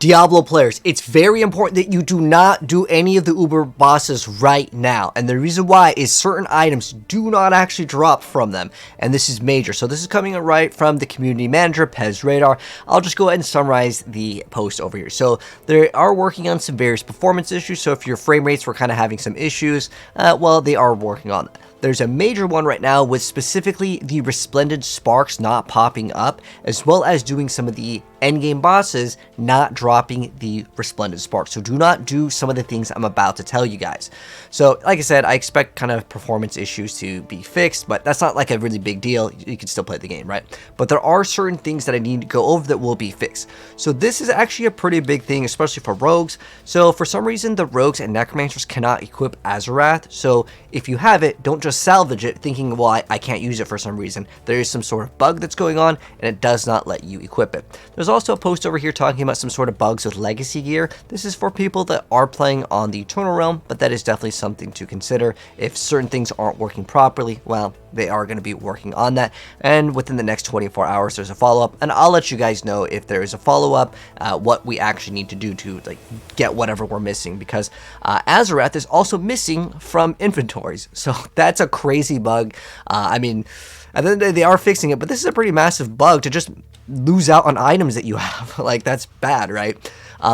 Diablo players, it's very important that you do not do any of the Uber bosses right now. And the reason why is certain items do not actually drop from them. And this is major. So this is coming right from the community manager, Pez Radar. I'll just go ahead and summarize the post over here. So they are working on some various performance issues. So if your frame rates were kind of having some issues, well, they are working on that. There's a major one right now with specifically the Resplendent Sparks not popping up, as well as doing some of the endgame bosses not dropping the Resplendent Sparks. So do not do some of the things I'm about to tell you guys. So like I said, I expect kind of performance issues to be fixed, but that's not like a really big deal. You can still play the game, right? But there are certain things that I need to go over that will be fixed. So this is actually a pretty big thing, especially for rogues. So for some reason, the rogues and necromancers cannot equip Azarath. So if you have it, don't just salvage it thinking, well, I can't use it for some reason. There is some sort of bug that's going on, and it does not let you equip it. There's also a post over here talking about some sort of bugs with legacy gear. This is for people that are playing on the Eternal Realm, but that is definitely something to consider. If certain things aren't working properly, well, they are going to be working on that, and within the next 24 hours there's a follow-up, and I'll let you guys know if there is a follow-up, what we actually need to do to like get whatever we're missing, because Azarath is also missing from inventories, so that's a crazy bug. I mean, at the end of the day, they are fixing it, but this is a pretty massive bug to just lose out on items that you have. Like, that's bad, right?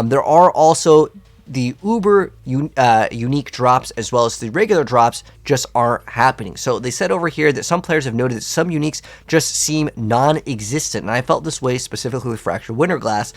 There are also the Uber unique drops as well as the regular drops just aren't happening. So they said over here that some players have noted that some uniques just seem non-existent, and I felt this way specifically with Fractured Winterglass,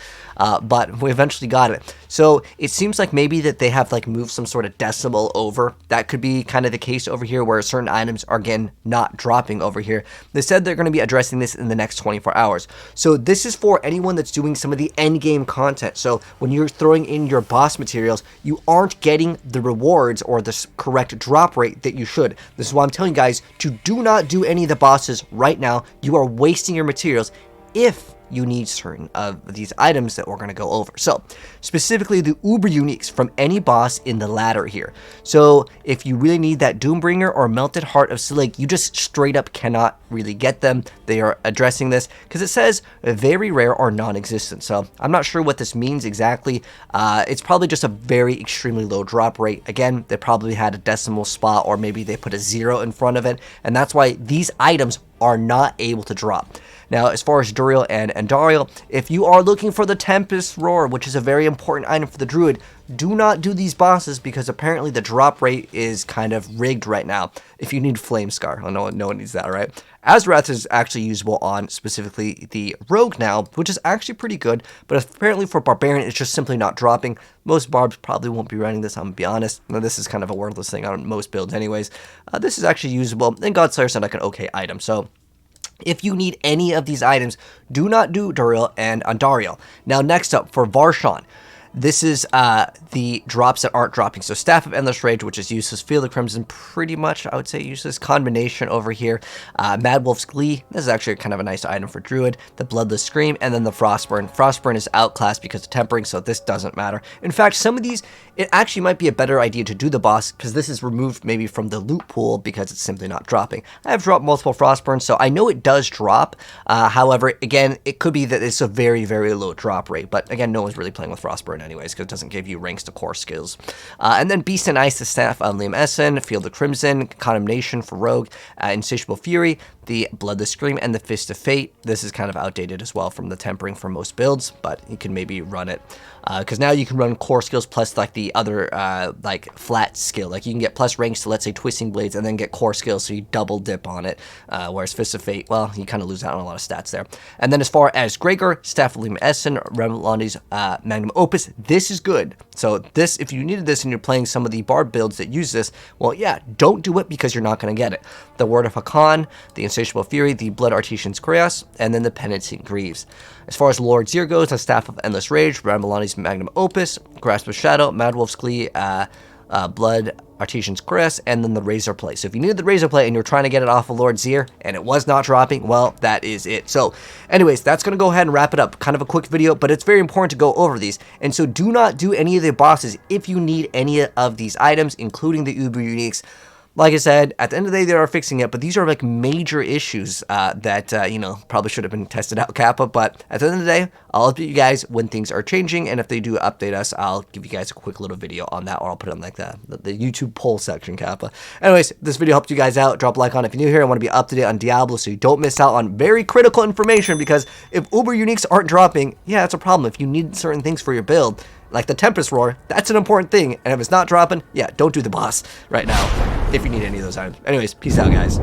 but we eventually got it. So it seems like maybe that they have like moved some sort of decimal over. That could be kind of the case over here where certain items are again not dropping over here. They said they're going to be addressing this in the next 24 hours. So this is for anyone that's doing some of the end game content. So when you're throwing in your boss materials, you aren't getting the rewards or the correct drop rate that you should. This is why I'm telling you guys to do not do any of the bosses right now. You are wasting your materials if you need certain of these items that we're going to go over. So specifically the Uber uniques from any boss in the ladder here. So if you really need that Doombringer or Melted Heart of Selig, you just straight up cannot really get them. They are addressing this because it says very rare or non-existent. So I'm not sure what this means exactly. It's probably just a very extremely low drop rate. Again, they probably had a decimal spot, or maybe they put a 0 in front of it, and that's why these items are not able to drop. Now, as far as Duel and Andariel, if you are looking for the Tempest Roar, which is a very important item for the Druid, do not do these bosses because apparently the drop rate is kind of rigged right now. If you need Flame Scar, I know no one needs that, right? Azarath is actually usable on specifically the Rogue now, which is actually pretty good, but apparently for Barbarian, it's just simply not dropping. Most Barbs probably won't be running this, I'm gonna be honest. Now, this is kind of a worthless thing on most builds anyways. This is actually usable, and Godslayer sounds like an okay item, so if you need any of these items, do not do Duel and Andariel. Now, next up, for Varon. This is the drops that aren't dropping. So Staff of Endless Rage, which is useless. Field of Crimson, pretty much, I would say, useless. Combination over here. Mad Wolf's Glee. This is actually kind of a nice item for Druid. The Bloodless Scream, and then the Frostburn. Frostburn is outclassed because of tempering, so this doesn't matter. In fact, some of these, it actually might be a better idea to do the boss, because this is removed maybe from the loot pool because it's simply not dropping. I have dropped multiple Frostburns, so I know it does drop. However, again, it could be that it's a very, very low drop rate. But again, no one's really playing with Frostburn anyways, because it doesn't give you ranks to core skills. And then Beast and Ice, the Staff of Liam Essen, Field of Crimson, Condemnation for Rogue, Insatiable Fury, the Bloodless Scream, and the Fist of Fate. This is kind of outdated as well from the tempering for most builds, but you can maybe run it. Because now you can run core skills plus like the other like flat skill. Like you can get plus ranks to, let's say, Twisting Blades, and then get core skills, so you double dip on it. Whereas Fist of Fate, well, you kind of lose out on a lot of stats there. And then as far as Gregor, Staff of Liam Essen, Remlandi's Magnum Opus, this is good. So this, if you needed this and you're playing some of the Bard builds that use this, well, yeah, don't do it because you're not going to get it. The Word of Hakan, the Insatiable Fury, the Blood Artisan's Chaos, and then the Penitent Greaves. As far as Lord Zir goes, the Staff of Endless Rage, Rambalani's Magnum Opus, Grasp of Shadow, Mad Wolf's Glee, Blood Artisan's Caress, and then the Razor Play. So if you needed the Razor Play and you're trying to get it off of Lord Zir and it was not dropping, well, that is it. So anyways, that's going to go ahead and wrap it up. Kind of a quick video, but it's very important to go over these. And so do not do any of the bosses if you need any of these items, including the Uber Uniques. like I said, at the end of the day, they are fixing it, but these are like major issues that, you know, probably should have been tested out, Kappa. But at the end of the day, I'll update you guys when things are changing, and if they do update us, I'll give you guys a quick little video on that, or I'll put it in like the YouTube poll section, Kappa. Anyways, this video helped you guys out. Drop a like on it if you're new here and want to be up to date on Diablo so you don't miss out on very critical information, because if Uber Uniques aren't dropping, yeah, that's a problem. If you need certain things for your build, like the Tempest Roar, that's an important thing, and if it's not dropping, yeah, don't do the boss right now if you need any of those items. Anyways, peace out, guys.